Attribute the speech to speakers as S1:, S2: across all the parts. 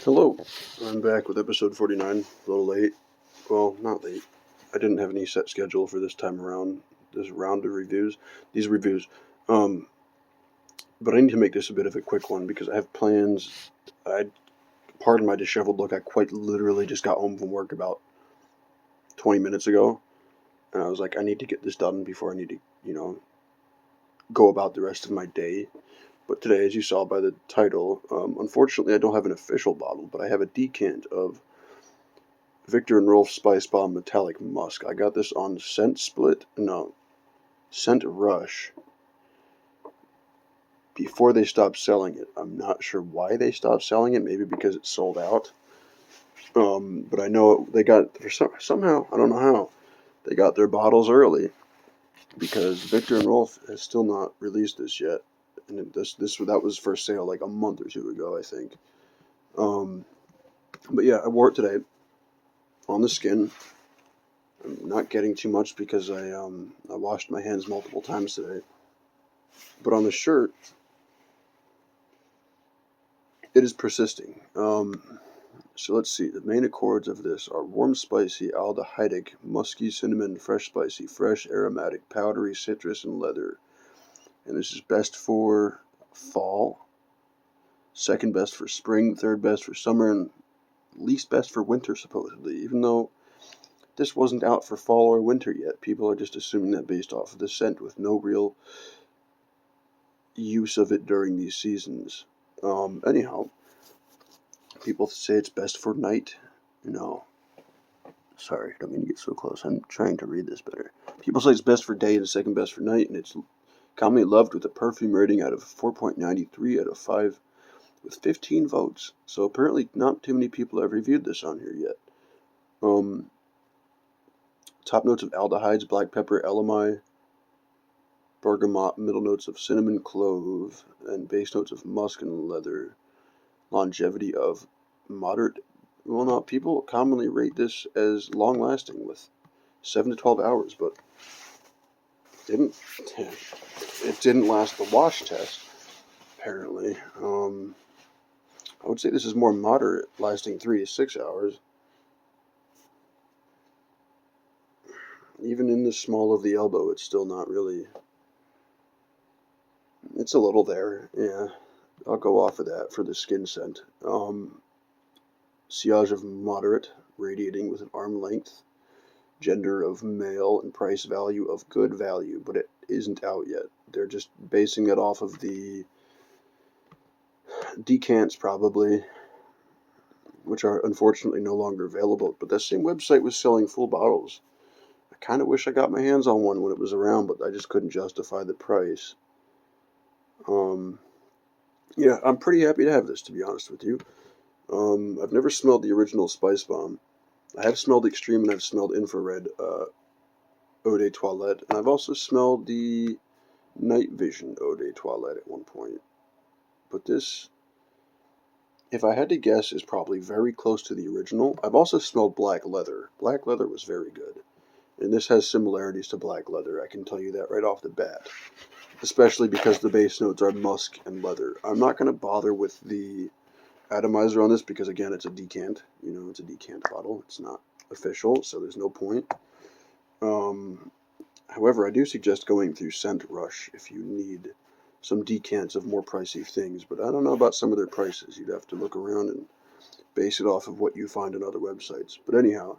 S1: Hello, I'm back with episode 49, a little late. Well, not late. I didn't have any set schedule for this time around, this round of these reviews. Um, but I need to make this a bit of a quick one because I have plans. Pardon my disheveled look, I quite literally just got home from work about 20 minutes ago, and I was like, I need to get this done before I need to, go about the rest of my day. But today, as you saw by the title, unfortunately I don't have an official bottle, but I have a decant of Viktor and Rolf Spicebomb Metallic Musk. I got this on Scent Rush before they stopped selling it. I'm not sure why they stopped selling it. Maybe because it sold out. But I know they got somehow, I don't know how, they got their bottles early because Viktor and Rolf has still not released this yet, and that was for sale like a month or two ago, I think. Um, but yeah, I wore it today on the skin. I'm not getting too much because I washed my hands multiple times today. But on the shirt, it is persisting. So let's see. The main accords of this are warm, spicy, aldehydic, musky, cinnamon, fresh, spicy, fresh, aromatic, powdery, citrus, and leather. And this is best for fall, second best for spring, third best for summer, and least best for winter, supposedly. Even though this wasn't out for fall or winter yet, people are just assuming that based off of the scent with no real use of it during these seasons. Anyhow, people say it's best for night. Sorry, I don't mean to get so close. I'm trying to read this better. People say it's best for day and second best for night, and it's commonly loved with a perfume rating out of 4.93 out of 5 with 15 votes. So apparently not too many people have reviewed this on here yet. Top notes of aldehydes, black pepper, elemi, bergamot, middle notes of cinnamon, clove, and base notes of musk and leather. Longevity of moderate. Well, no, people commonly rate this as long-lasting with 7 to 12 hours, but didn't it didn't last the wash test, apparently. I would say this is more moderate, lasting 3 to 6 hours. Even in the small of the elbow, it's still not really. It's a little there, yeah. I'll go off of that for the skin scent. Sillage of moderate, radiating with an arm length. Gender of male and price value of good value, but it isn't out yet. They're just basing it off of the decants, probably, which are unfortunately no longer available. But that same website was selling full bottles. I kind of wish I got my hands on one when it was around, but I just couldn't justify the price. Yeah, I'm pretty happy to have this, to be honest with you. I've never smelled the original Spicebomb. I have smelled Extreme and I've smelled Infrared Eau de Toilette, and I've also smelled the Night Vision Eau de Toilette at one point. But this, if I had to guess, is probably very close to the original. I've also smelled Black Leather. Black Leather was very good. And this has similarities to Black Leather, I can tell you that right off the bat. Especially because the base notes are musk and leather. I'm not going to bother with the atomizer on this because, again, it's a decant. It's a decant bottle. It's not official, so there's no point. However, I do suggest going through Scent Rush if you need some decants of more pricey things, but I don't know about some of their prices. You'd have to look around and base it off of what you find on other websites. But anyhow,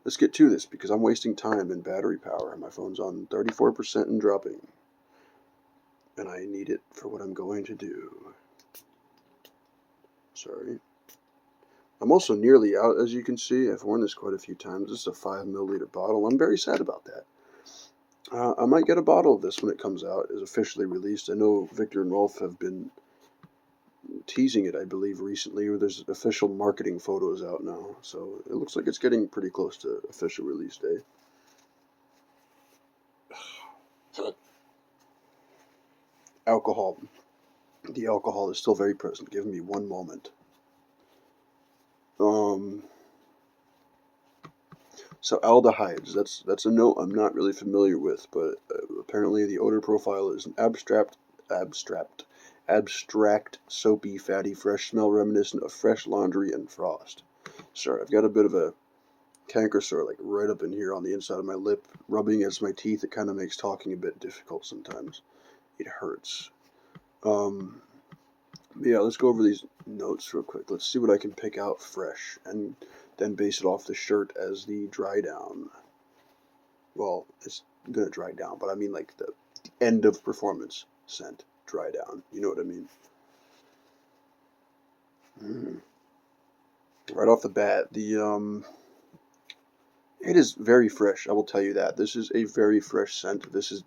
S1: let's get to this because I'm wasting time and battery power. My phone's on 34% and dropping, and I need it for what I'm going to do. Sorry. I'm also nearly out, as you can see. I've worn this quite a few times. This is a 5 milliliter bottle. I'm very sad about that. I might get a bottle of this when it comes out, is officially released. I know Viktor and Rolf have been teasing it, I believe, recently, or there's official marketing photos out now. So it looks like it's getting pretty close to official release day. Alcohol. The alcohol is still very present. Give me one moment. So aldehydes, that's a note I'm not really familiar with, but apparently the odor profile is an abstract abstract, soapy, fatty, fresh smell reminiscent of fresh laundry and frost. Sorry, I've got a bit of a canker sore, like right up in here on the inside of my lip, rubbing against my teeth. It kind of makes talking a bit difficult sometimes. It hurts. Yeah, let's go over these notes real quick. Let's see what I can pick out fresh, and then base it off the shirt as the dry down. Well, it's gonna dry down, but I mean like the end of performance scent dry down. You know what I mean? Right off the bat, it is very fresh. I will tell you that. This is a very fresh scent. This is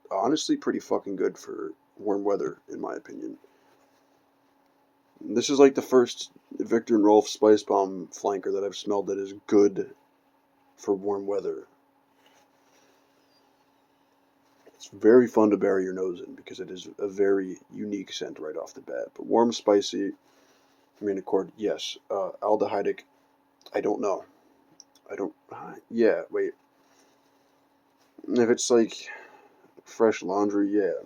S1: honestly pretty fucking good for warm weather, in my opinion. This is like the first Viktor and Rolf Spicebomb flanker that I've smelled that is good for warm weather. It's very fun to bury your nose in because it is a very unique scent right off the bat. But warm, spicy, I mean, accord, yes. Aldehydic, I don't know. I don't, yeah, wait. If it's like fresh laundry, yeah.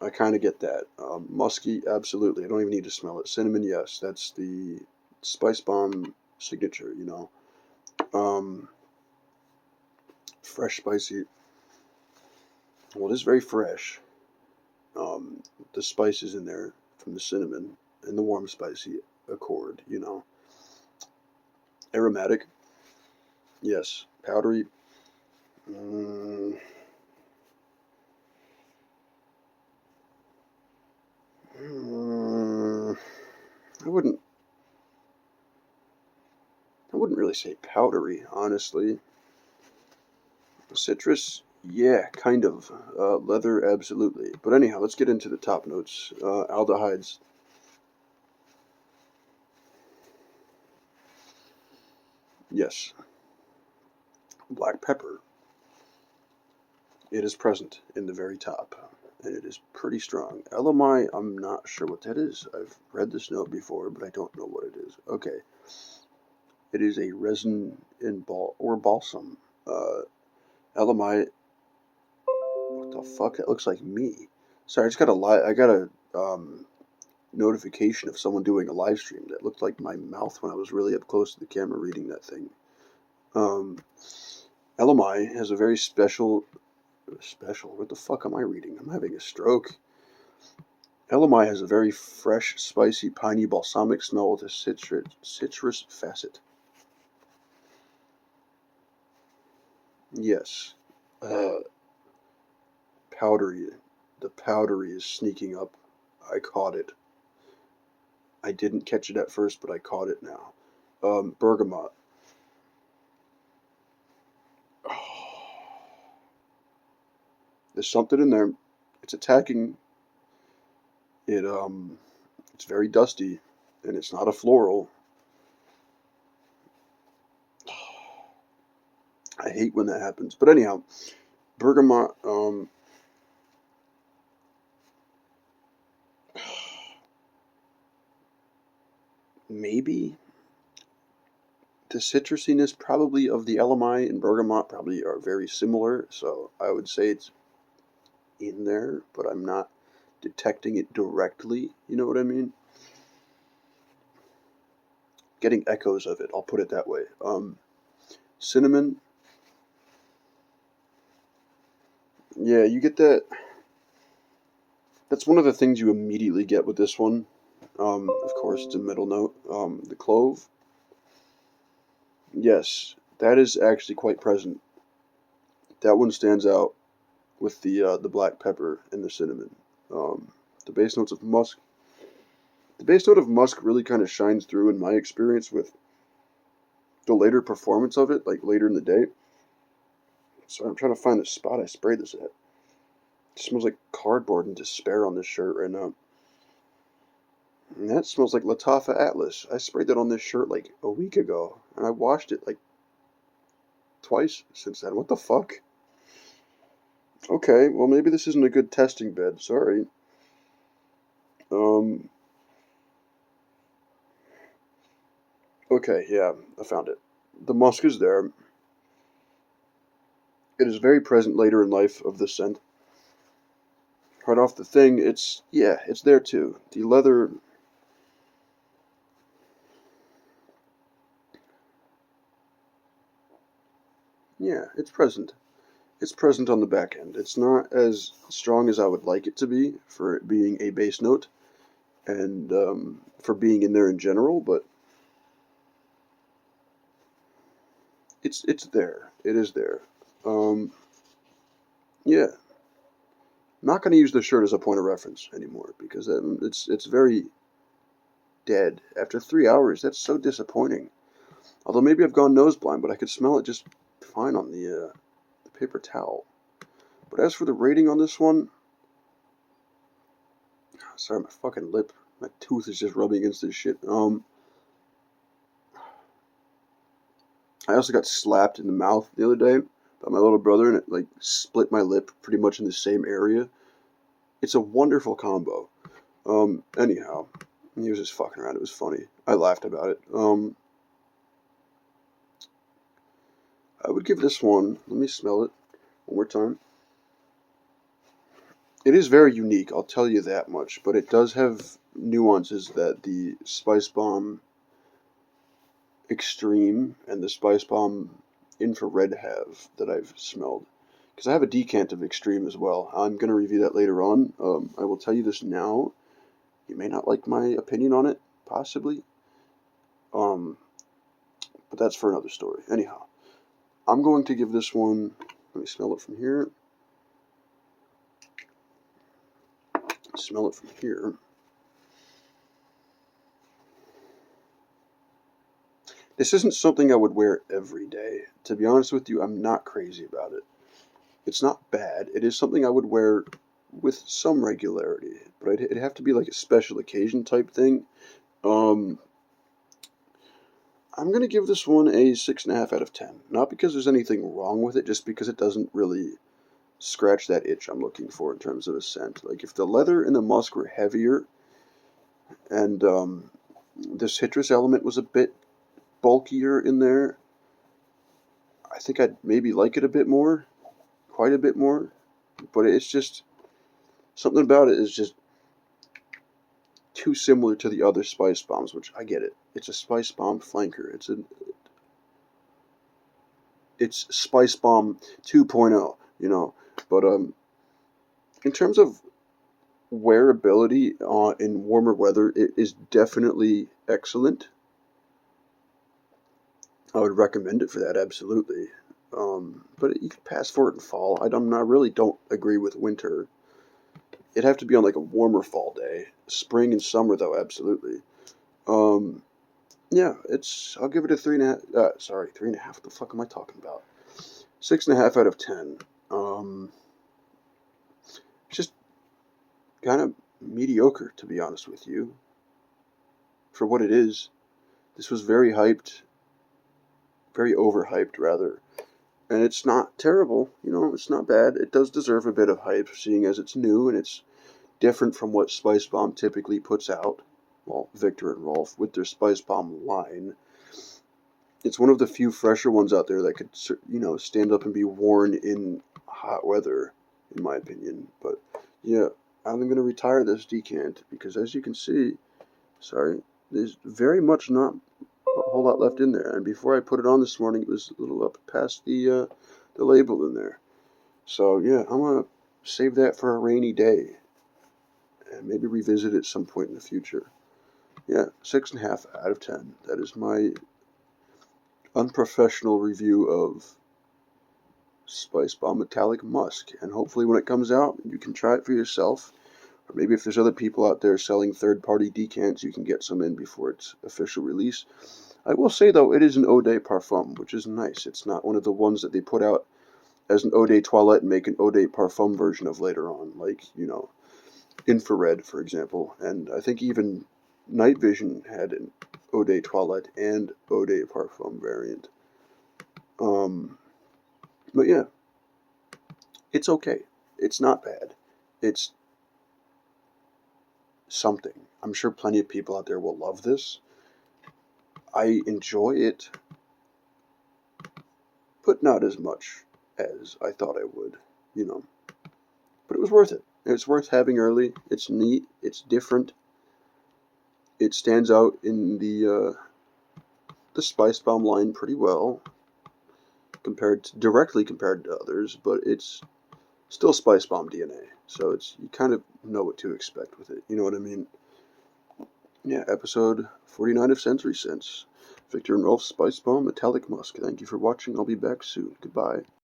S1: I kind of get that. Musky, absolutely. I don't even need to smell it. Cinnamon, yes. That's the Spicebomb signature, you know. Fresh, spicy. Well, it is very fresh. The spices in there from the cinnamon and the warm, spicy accord, you know. Aromatic, yes. Powdery, mm, mm, I wouldn't. I wouldn't really say powdery, honestly. Citrus, yeah, kind of. Leather, absolutely. But anyhow, let's get into the top notes. Aldehydes. Yes. Black pepper. It is present in the very top, and it is pretty strong. LMI, I'm not sure what that is. I've read this note before, but I don't know what it is. Okay. It is a resin in or balsam. LMI. What the fuck? That looks like me. Sorry, I just got a notification of someone doing a live stream that looked like my mouth when I was really up close to the camera reading that thing. LMI has a very special. What the fuck am I reading? I'm having a stroke. LMI has a very fresh, spicy, piney, balsamic smell with a citrus facet. Yes. Powdery. The powdery is sneaking up. I caught it. I didn't catch it at first, but I caught it now. Bergamot. There's something in there. It's attacking. It's very dusty, and it's not a floral. I hate when that happens. But anyhow, bergamot. Maybe the citrusiness probably of the LMI and bergamot probably are very similar. So I would say it's in there, but I'm not detecting it directly. You know what I mean? Getting echoes of it. I'll put it that way. Cinnamon. Yeah, you get that. That's one of the things you immediately get with this one. Of course, it's a middle note. The clove. Yes, that is actually quite present. That one stands out with the black pepper and the cinnamon. The base notes of musk. The base note of musk really kind of shines through in my experience with the later performance of it, like later in the day. So I'm trying to find the spot I sprayed this at. It smells like cardboard and despair on this shirt right now. And that smells like Latafa Atlas. I sprayed that on this shirt like a week ago, and I washed it like twice since then. What the fuck? Okay, well maybe this isn't a good testing bed. Sorry. Um. Okay, yeah, I found it. The musk is there. It is very present later in life of the scent. right off the thing, it's there too. The leather, yeah, it's present. It's present on the back end. It's not as strong as I would like it to be for it being a bass note and for being in there in general, but it's there. It is there. Um, yeah, I'm not going to use the shirt as a point of reference anymore because it's very dead. After 3 hours, that's so disappointing. Although maybe I've gone nose blind, but I could smell it just fine on the paper towel. But as for the rating on this one, sorry, my fucking lip, my tooth is just rubbing against this shit. I also got slapped in the mouth the other day by my little brother, and it like split my lip pretty much in the same area. It's a wonderful combo. Anyhow, he was just fucking around. It was funny. I laughed about it. I would give this one. Let me smell it one more time. It is very unique, I'll tell you that much, but it does have nuances that the Spicebomb Extreme and the Spicebomb Infrared have that I've smelled. Because I have a decant of Extreme as well. I'm going to review that later on. I will tell you this now. You may not like my opinion on it, possibly. Um, but that's for another story. Anyhow, I'm going to give this one, let me smell it from here. Smell it from here. This isn't something I would wear every day. To be honest with you, I'm not crazy about it. It's not bad. It is something I would wear with some regularity, but it'd have to be like a special occasion type thing. Um, I'm gonna give this one a 6.5 out of 10. Not because there's anything wrong with it, just because it doesn't really scratch that itch I'm looking for in terms of a scent. Like if the leather and the musk were heavier, and the citrus element was a bit bulkier in there, I think I'd maybe like it a bit more, quite a bit more. But it's just something about it is just too similar to the other spice bombs, which I get it. It's a spice bomb flanker. It's Spice Bomb 2.0, you know. But in terms of wearability in warmer weather, it is definitely excellent. I would recommend it for that, absolutely. But you could pass for it in fall. I really don't agree with winter. It'd have to be on like a warmer fall day. Spring and summer, though, absolutely. Um, yeah, I'll give it a 3.5. Sorry, 3.5. What the fuck am I talking about? 6.5 out of 10. Just kind of mediocre, to be honest with you, for what it is. This was very hyped, very overhyped, rather. And it's not terrible, it's not bad. It does deserve a bit of hype, seeing as it's new and it's different from what Spice Bomb typically puts out. Well, Viktor and Rolf with their Spice Bomb line. It's one of the few fresher ones out there that could, stand up and be worn in hot weather, in my opinion. But yeah, I'm going to retire this decant because, as you can see, sorry, there's very much not a whole lot left in there. And before I put it on this morning, it was a little up past the label in there. So yeah, I'm gonna save that for a rainy day and maybe revisit it some point in the future. Yeah, 6.5 out of 10. That is my unprofessional review of Spice Bomb Metallic Musk. And hopefully, when it comes out, you can try it for yourself. Or maybe if there's other people out there selling third-party decants, you can get some in before its official release. I will say, though, it is an Eau de Parfum, which is nice. It's not one of the ones that they put out as an Eau de Toilette and make an Eau de Parfum version of later on, like, Infrared, for example. And I think even Night Vision had an Eau de Toilette and Eau de Parfum variant. But yeah, it's okay. It's not bad. It's something. I'm sure plenty of people out there will love this. I enjoy it, but not as much as I thought I would, you know. But it was worth it. It's worth having early. It's neat. It's different. It stands out in the Spicebomb line pretty well, directly compared to others, but it's still Spicebomb DNA. So you kind of know what to expect with it. You know what I mean? Yeah, episode 49 of Sensory Sense. Viktor and Rolf, Spicebomb, Metallic Musk. Thank you for watching. I'll be back soon. Goodbye.